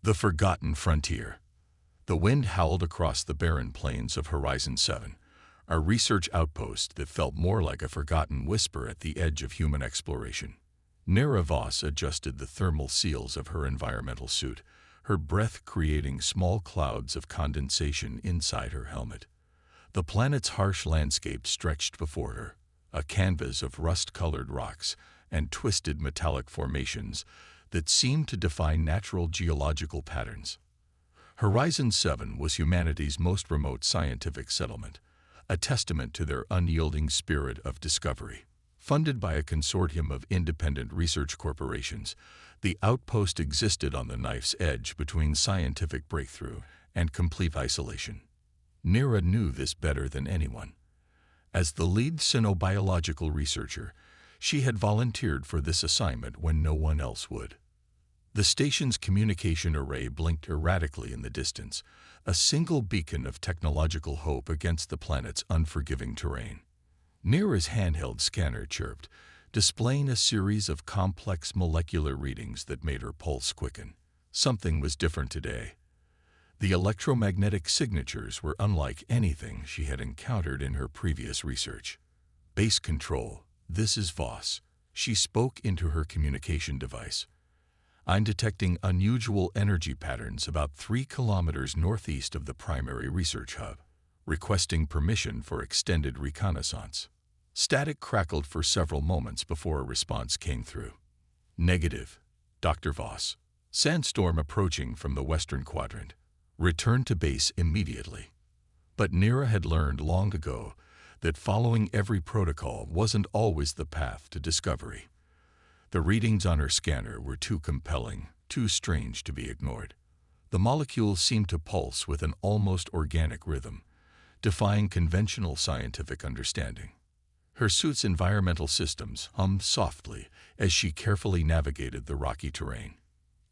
The Forgotten Frontier. The wind howled across the barren plains of Horizon 7, a research outpost that felt more like a forgotten whisper at the edge of human exploration. Nera Voss adjusted the thermal seals of her environmental suit, her breath creating small clouds of condensation inside her helmet. The planet's harsh landscape stretched before her, a canvas of rust-colored rocks and twisted metallic formations that seemed to defy natural geological patterns. Horizon 7 was humanity's most remote scientific settlement, a testament to their unyielding spirit of discovery. Funded by a consortium of independent research corporations, the outpost existed on the knife's edge between scientific breakthrough and complete isolation. Nera knew this better than anyone. As the lead xenobiological researcher, she had volunteered for this assignment when no one else would. The station's communication array blinked erratically in the distance, a single beacon of technological hope against the planet's unforgiving terrain. Nera's handheld scanner chirped, displaying a series of complex molecular readings that made her pulse quicken. Something was different today. The electromagnetic signatures were unlike anything she had encountered in her previous research. "Base control, this is Voss," she spoke into her communication device. "I'm detecting unusual energy patterns about 3 kilometers northeast of the primary research hub, requesting permission for extended reconnaissance." Static crackled for several moments before a response came through. "Negative, Dr. Voss. Sandstorm approaching from the western quadrant. Return to base immediately." But Nera had learned long ago that following every protocol wasn't always the path to discovery. The readings on her scanner were too compelling, too strange to be ignored. The molecules seemed to pulse with an almost organic rhythm, defying conventional scientific understanding. Her suit's environmental systems hummed softly as she carefully navigated the rocky terrain.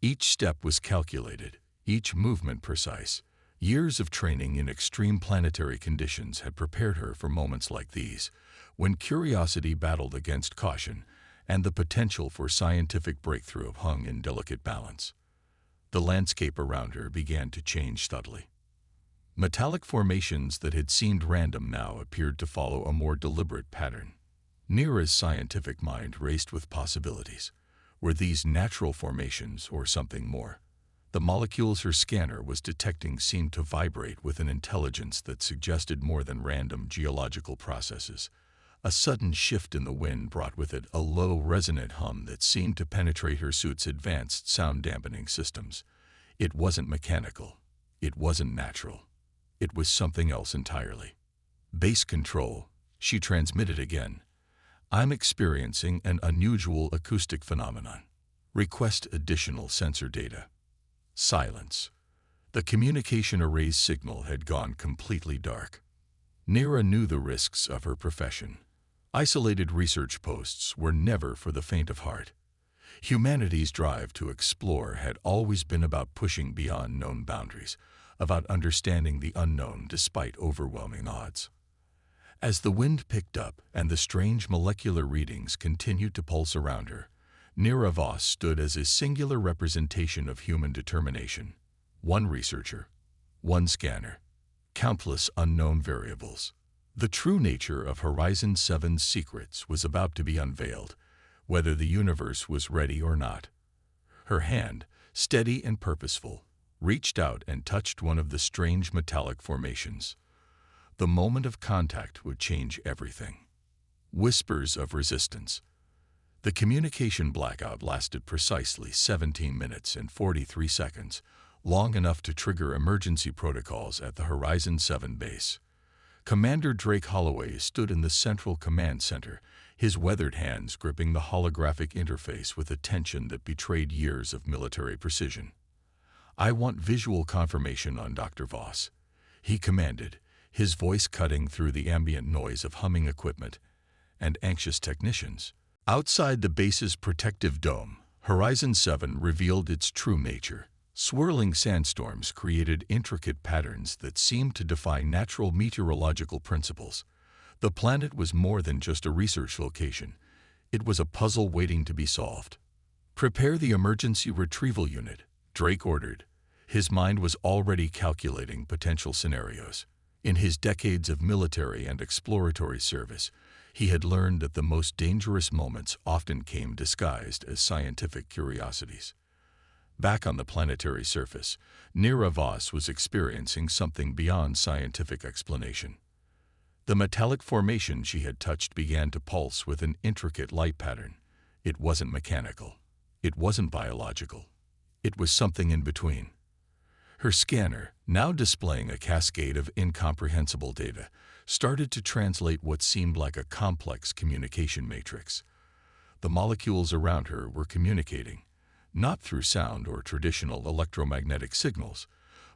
Each step was calculated, each movement precise. Years of training in extreme planetary conditions had prepared her for moments like these, when curiosity battled against caution and the potential for scientific breakthrough hung in delicate balance. The landscape around her began to change subtly. Metallic formations that had seemed random now appeared to follow a more deliberate pattern. Nera's scientific mind raced with possibilities. Were these natural formations or something more? The molecules her scanner was detecting seemed to vibrate with an intelligence that suggested more than random geological processes. A sudden shift in the wind brought with it a low, resonant hum that seemed to penetrate her suit's advanced sound-dampening systems. It wasn't mechanical. It wasn't natural. It was something else entirely. "Base control," she transmitted again. "I'm experiencing an unusual acoustic phenomenon. Request additional sensor data." Silence. The communication array's signal had gone completely dark. Nera knew the risks of her profession. Isolated research posts were never for the faint of heart. Humanity's drive to explore had always been about pushing beyond known boundaries, about understanding the unknown despite overwhelming odds. As the wind picked up and the strange molecular readings continued to pulse around her, Nera Voss stood as a singular representation of human determination. One researcher, one scanner, countless unknown variables. The true nature of Horizon 7's secrets was about to be unveiled, whether the universe was ready or not. Her hand, steady and purposeful, reached out and touched one of the strange metallic formations. The moment of contact would change everything. Whispers of resistance. The communication blackout lasted precisely 17 minutes and 43 seconds, long enough to trigger emergency protocols at the Horizon 7 base. Commander Drake Holloway stood in the central command center, his weathered hands gripping the holographic interface with a tension that betrayed years of military precision. "I want visual confirmation on Dr. Voss," he commanded, his voice cutting through the ambient noise of humming equipment and anxious technicians. Outside the base's protective dome, Horizon 7 revealed its true nature. Swirling sandstorms created intricate patterns that seemed to defy natural meteorological principles. The planet was more than just a research location. It was a puzzle waiting to be solved. "Prepare the emergency retrieval unit," Drake ordered, His mind was already calculating potential scenarios. In his decades of military and exploratory service, he had learned that the most dangerous moments often came disguised as scientific curiosities. Back on the planetary surface, Nira Voss was experiencing something beyond scientific explanation. The metallic formation she had touched began to pulse with an intricate light pattern. It wasn't mechanical. It wasn't biological. It was something in between. Her scanner, now displaying a cascade of incomprehensible data, started to translate what seemed like a complex communication matrix. The molecules around her were communicating, not through sound or traditional electromagnetic signals,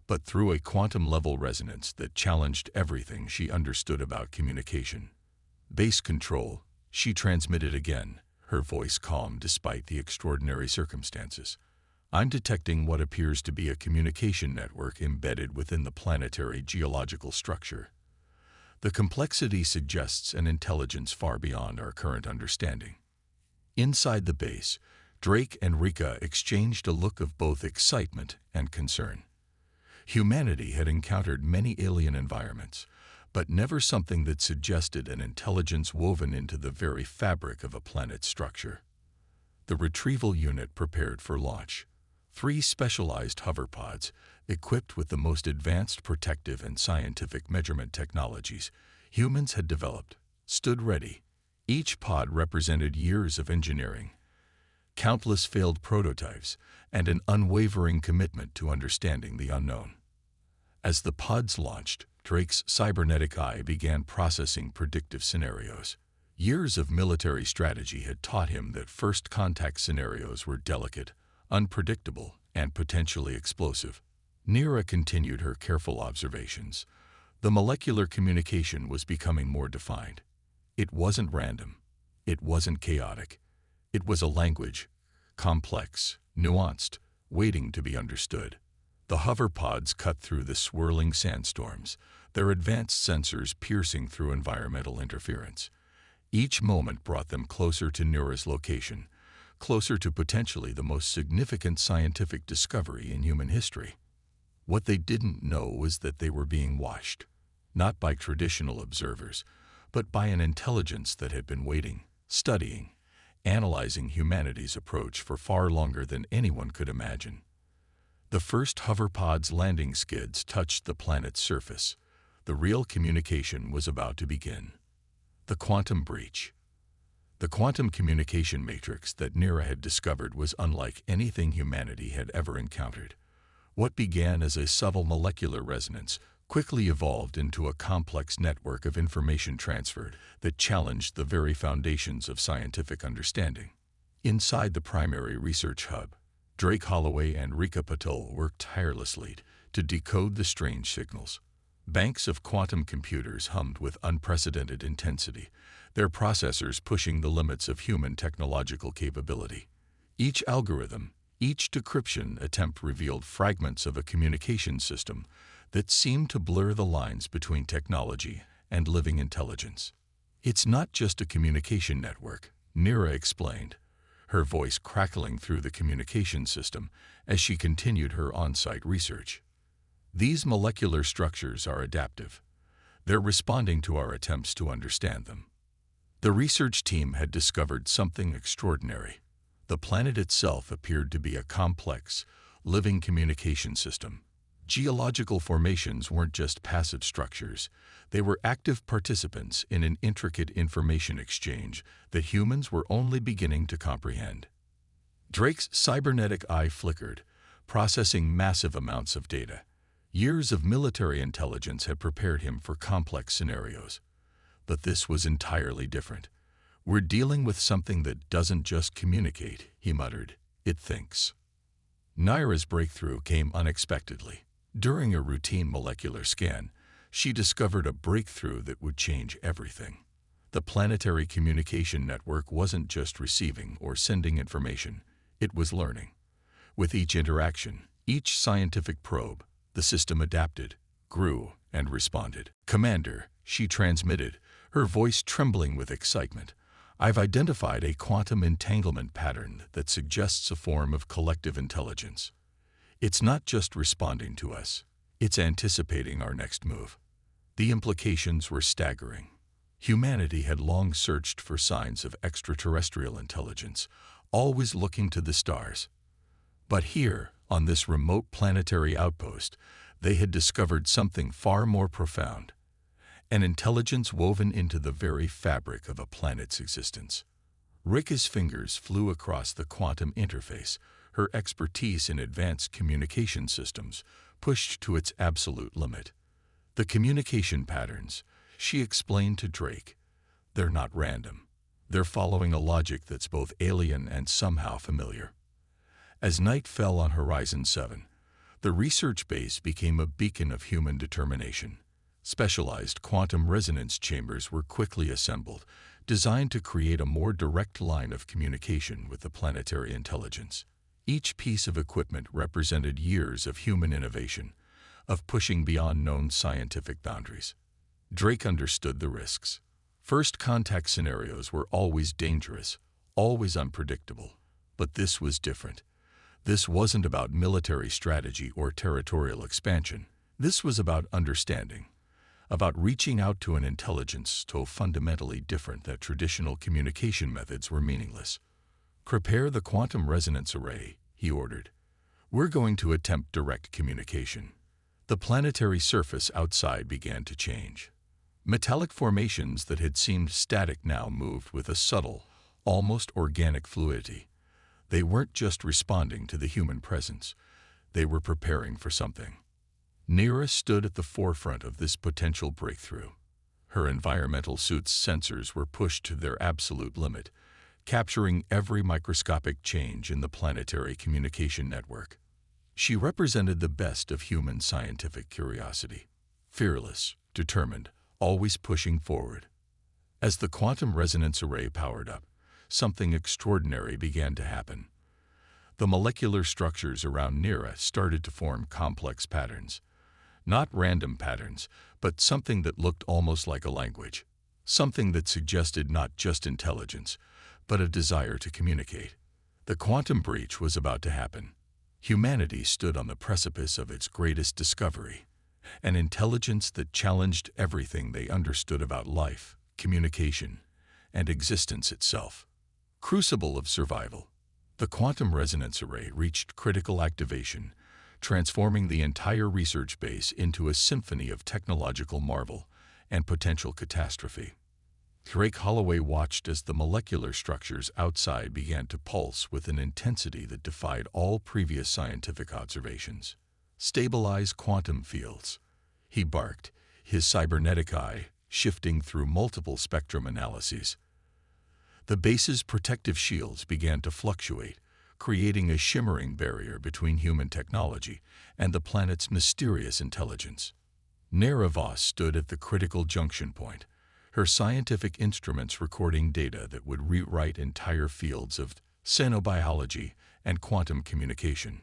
but through a quantum-level resonance that challenged everything she understood about communication. Base control, she transmitted again, her voice calm despite the extraordinary circumstances. I'm detecting what appears to be a communication network embedded within the planetary geological structure. The complexity suggests an intelligence far beyond our current understanding. Inside the base, Drake and Rika exchanged a look of both excitement and concern. Humanity had encountered many alien environments, but never something that suggested an intelligence woven into the very fabric of a planet's structure. The retrieval unit prepared for launch. 3 specialized hoverpods, equipped with the most advanced protective and scientific measurement technologies humans had developed, stood ready. Each pod represented years of engineering, countless failed prototypes, and an unwavering commitment to understanding the unknown. As the pods launched, Drake's cybernetic eye began processing predictive scenarios. Years of military strategy had taught him that first contact scenarios were delicate, unpredictable, and potentially explosive. Nira continued her careful observations. The molecular communication was becoming more defined. It wasn't random. It wasn't chaotic. It was a language, complex, nuanced, waiting to be understood. The hoverpods cut through the swirling sandstorms, their advanced sensors piercing through environmental interference. Each moment brought them closer to Nira's location, closer to potentially the most significant scientific discovery in human history. What they didn't know was that they were being watched, not by traditional observers, but by an intelligence that had been waiting, studying, analyzing humanity's approach for far longer than anyone could imagine. The first hoverpod's landing skids touched the planet's surface. The real communication was about to begin. The quantum breach. The quantum communication matrix that Nira had discovered was unlike anything humanity had ever encountered. What began as a subtle molecular resonance quickly evolved into a complex network of information transferred that challenged the very foundations of scientific understanding. Inside the primary research hub, Drake Holloway and Rika Patel worked tirelessly to decode the strange signals. Banks of quantum computers hummed with unprecedented intensity, their processors pushing the limits of human technological capability. Each algorithm, each decryption attempt revealed fragments of a communication system that seemed to blur the lines between technology and living intelligence. It's not just a communication network, Nira explained, her voice crackling through the communication system as she continued her on-site research. These molecular structures are adaptive. They're responding to our attempts to understand them. The research team had discovered something extraordinary. The planet itself appeared to be a complex, living communication system. Geological formations weren't just passive structures. They were active participants in an intricate information exchange that humans were only beginning to comprehend. Drake's cybernetic eye flickered, processing massive amounts of data. Years of military intelligence had prepared him for complex scenarios. But this was entirely different. We're dealing with something that doesn't just communicate, he muttered. It thinks. Nira's breakthrough came unexpectedly. During a routine molecular scan, she discovered a breakthrough that would change everything. The planetary communication network wasn't just receiving or sending information, it was learning. With each interaction, each scientific probe, the system adapted, grew, and responded. "Commander," she transmitted, her voice trembling with excitement, "I've identified a quantum entanglement pattern that suggests a form of collective intelligence. It's not just responding to us, it's anticipating our next move. The implications were staggering. Humanity had long searched for signs of extraterrestrial intelligence, always looking to the stars. But here, on this remote planetary outpost, they had discovered something far more profound, an intelligence woven into the very fabric of a planet's existence. Rika's fingers flew across the quantum interface, her expertise in advanced communication systems pushed to its absolute limit. The communication patterns, she explained to Drake, they're not random. They're following a logic that's both alien and somehow familiar. As night fell on Horizon 7, the research base became a beacon of human determination. Specialized quantum resonance chambers were quickly assembled, designed to create a more direct line of communication with the planetary intelligence. Each piece of equipment represented years of human innovation, of pushing beyond known scientific boundaries. Drake understood the risks. First contact scenarios were always dangerous, always unpredictable. But this was different. This wasn't about military strategy or territorial expansion. This was about understanding, about reaching out to an intelligence so fundamentally different that traditional communication methods were meaningless. Prepare the quantum resonance array, he ordered. We're going to attempt direct communication. The planetary surface outside began to change. Metallic formations that had seemed static now moved with a subtle, almost organic fluidity. They weren't just responding to the human presence. They were preparing for something. Neera stood at the forefront of this potential breakthrough. Her environmental suit's sensors were pushed to their absolute limit, capturing every microscopic change in the planetary communication network. She represented the best of human scientific curiosity. Fearless, determined, always pushing forward. As the quantum resonance array powered up, something extraordinary began to happen. The molecular structures around Neera started to form complex patterns. Not random patterns, but something that looked almost like a language. Something that suggested not just intelligence, but a desire to communicate. The quantum breach was about to happen. Humanity stood on the precipice of its greatest discovery, an intelligence that challenged everything they understood about life, communication, and existence itself. Crucible of survival. The quantum resonance array reached critical activation, transforming the entire research base into a symphony of technological marvel and potential catastrophe. Drake Holloway watched as the molecular structures outside began to pulse with an intensity that defied all previous scientific observations. Stabilize quantum fields, he barked, his cybernetic eye shifting through multiple spectrum analyses. The base's protective shields began to fluctuate, creating a shimmering barrier between human technology and the planet's mysterious intelligence. Neera Voss stood at the critical junction point, her scientific instruments recording data that would rewrite entire fields of xenobiology and quantum communication.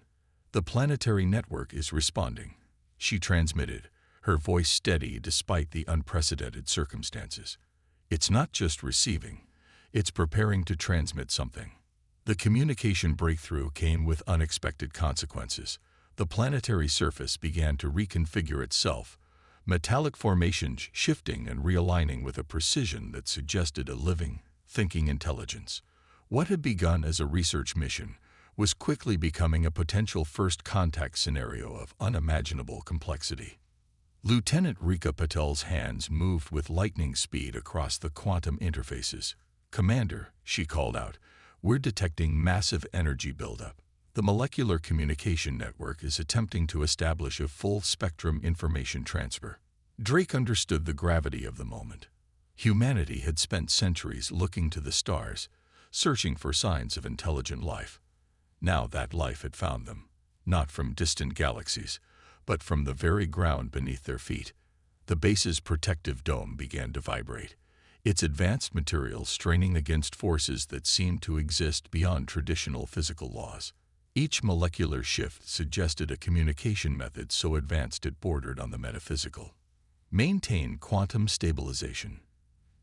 The planetary network is responding, she transmitted, her voice steady despite the unprecedented circumstances. It's not just receiving, it's preparing to transmit something. The communication breakthrough came with unexpected consequences. The planetary surface began to reconfigure itself, metallic formations shifting and realigning with a precision that suggested a living, thinking intelligence. What had begun as a research mission was quickly becoming a potential first contact scenario of unimaginable complexity. Lieutenant Rika Patel's hands moved with lightning speed across the quantum interfaces. "Commander," she called out, "we're detecting massive energy buildup. The molecular communication network is attempting to establish a full-spectrum information transfer." Drake understood the gravity of the moment. Humanity had spent centuries looking to the stars, searching for signs of intelligent life. Now that life had found them, not from distant galaxies, but from the very ground beneath their feet. The base's protective dome began to vibrate, its advanced materials straining against forces that seemed to exist beyond traditional physical laws. Each molecular shift suggested a communication method so advanced it bordered on the metaphysical. "Maintain quantum stabilization,"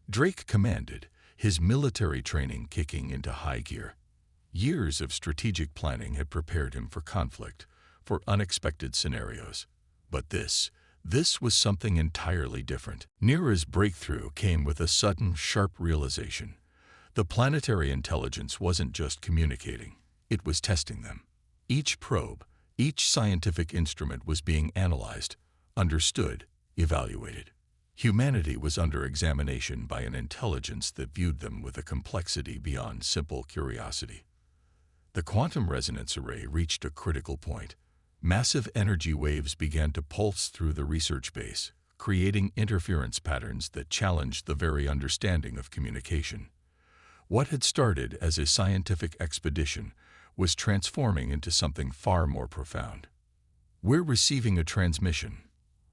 Drake commanded, his military training kicking into high gear. Years of strategic planning had prepared him for conflict, for unexpected scenarios. But this was something entirely different. Neera's breakthrough came with a sudden, sharp realization. The planetary intelligence wasn't just communicating, it was testing them. Each probe, each scientific instrument was being analyzed, understood, evaluated. Humanity was under examination by an intelligence that viewed them with a complexity beyond simple curiosity. The quantum resonance array reached a critical point. Massive energy waves began to pulse through the research base, creating interference patterns that challenged the very understanding of communication. What had started as a scientific expedition was transforming into something far more profound. "We're receiving a transmission,"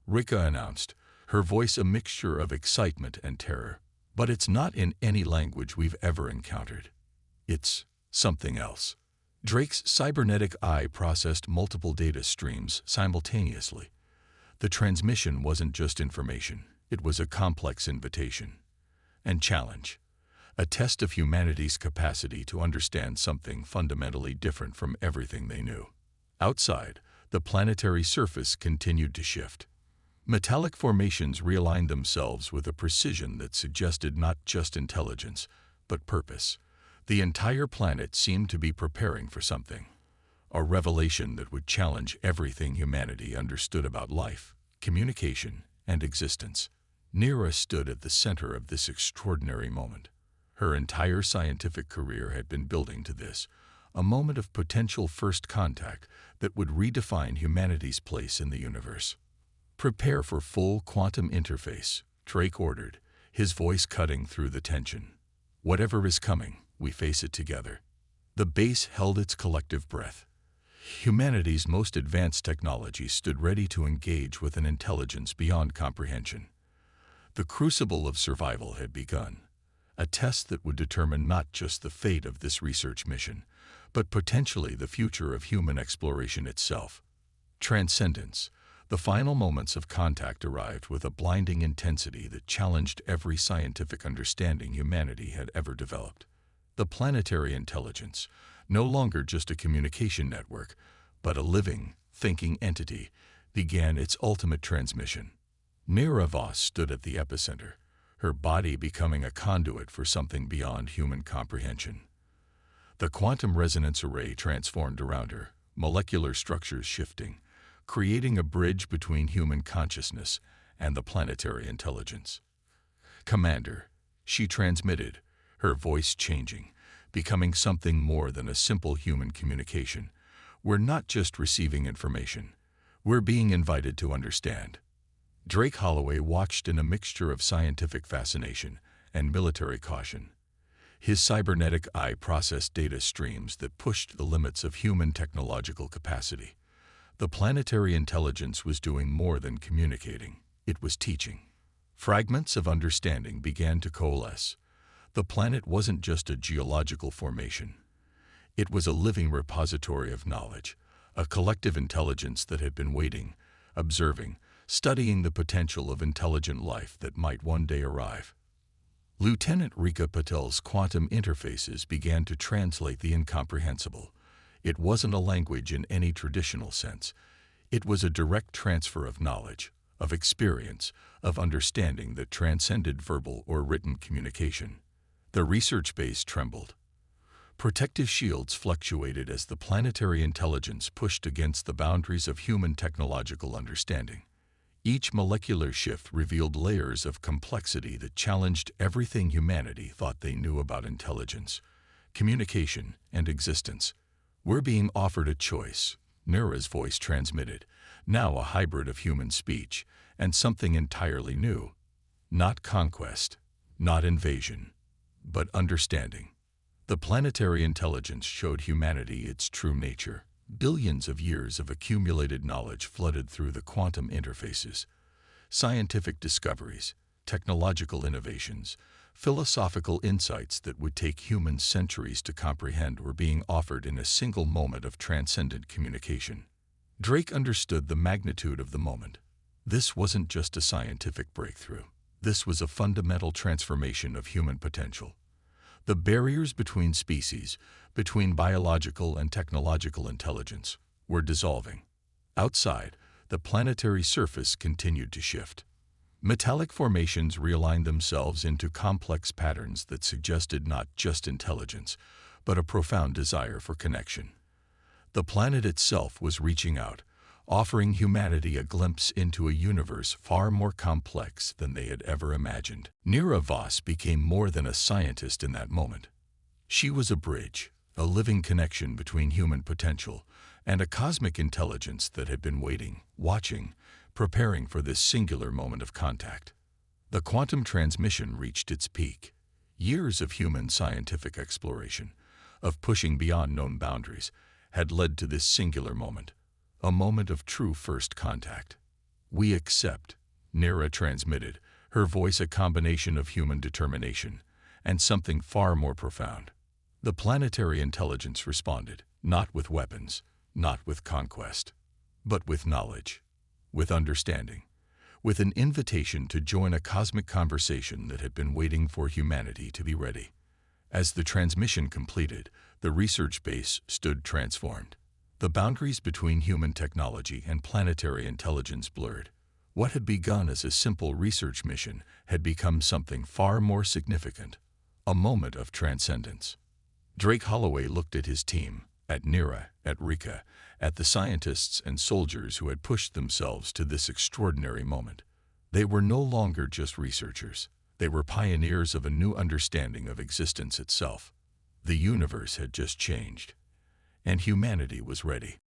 Rika announced, her voice a mixture of excitement and terror. "But it's not in any language we've ever encountered. It's something else." Drake's cybernetic eye processed multiple data streams simultaneously. The transmission wasn't just information, it was a complex invitation and challenge, a test of humanity's capacity to understand something fundamentally different from everything they knew. Outside, the planetary surface continued to shift. Metallic formations realigned themselves with a precision that suggested not just intelligence, but purpose. The entire planet seemed to be preparing for something, a revelation that would challenge everything humanity understood about life, communication, and existence. Neera stood at the center of this extraordinary moment. Her entire scientific career had been building to this, a moment of potential first contact that would redefine humanity's place in the universe. "Prepare for full quantum interface," Drake ordered, his voice cutting through the tension. "Whatever is coming, we face it together." The base held its collective breath. Humanity's most advanced technology stood ready to engage with an intelligence beyond comprehension. The crucible of survival had begun, a test that would determine not just the fate of this research mission, but potentially the future of human exploration itself. Transcendence. The final moments of contact arrived with a blinding intensity that challenged every scientific understanding humanity had ever developed. The planetary intelligence, no longer just a communication network, but a living, thinking entity, began its ultimate transmission. Neera Voss stood at the epicenter, her body becoming a conduit for something beyond human comprehension. The quantum resonance array transformed around her, molecular structures shifting, creating a bridge between human consciousness and the planetary intelligence. "Commander," she transmitted, her voice changing, becoming something more than a simple human communication. "We're not just receiving information, we're being invited to understand." Drake Holloway watched in a mixture of scientific fascination and military caution. His cybernetic eye processed data streams that pushed the limits of human technological capacity. The planetary intelligence was doing more than communicating, it was teaching. Fragments of understanding began to coalesce. The planet wasn't just a geological formation. It was a living repository of knowledge, a collective intelligence that had been waiting, observing, studying the potential of intelligent life that might one day arrive. Lieutenant Rika Patel's quantum interfaces began to translate the incomprehensible. It wasn't a language in any traditional sense. It was a direct transfer of knowledge, of experience, of understanding that transcended verbal or written communication. The research base trembled. Protective shields fluctuated as the planetary intelligence pushed against the boundaries of human technological understanding. Each molecular shift revealed layers of complexity that challenged everything humanity thought they knew about intelligence, communication, and existence. "We're being offered a choice," Neera's voice transmitted, now a hybrid of human speech, and something entirely new. Not conquest, not invasion, but understanding. The planetary intelligence showed humanity its true nature. Billions of years of accumulated knowledge flooded through the quantum interfaces. Scientific discoveries, technological innovations, philosophical insights that would take humans centuries to comprehend were being offered in a single moment of transcendent communication. Drake understood the magnitude of the moment. This wasn't just a scientific breakthrough. This was a fundamental transformation of human potential. The barriers between species, between biological and technological intelligence, were dissolving. Outside, the planetary surface continued to shift. Metallic formations realigned themselves into complex patterns that suggested not just intelligence, but a profound desire for connection. The planet itself was reaching out, offering humanity a glimpse into a universe far more complex than they had ever imagined. Nira Voss became more than a scientist in that moment. She was a bridge, a living connection between human potential and a cosmic intelligence that had been waiting, watching, preparing for this singular moment of contact. The quantum transmission reached its peak. Years of human scientific exploration, of pushing beyond known boundaries, had led to this singular moment, a moment of true first contact. "We accept," Nira transmitted, her voice a combination of human determination and something far more profound. The planetary intelligence responded, not with weapons, not with conquest, but with knowledge, with understanding, with an invitation to join a cosmic conversation that had been waiting for humanity to be ready. As the transmission completed, the research base stood transformed. The boundaries between human technology and planetary intelligence blurred. What had begun as a simple research mission had become something far more significant, a moment of transcendence. Drake Holloway looked at his team, at Nira, at Rika, at the scientists and soldiers who had pushed themselves to this extraordinary moment. They were no longer just researchers. They were pioneers of a new understanding of existence itself. The universe had just changed, and humanity was ready.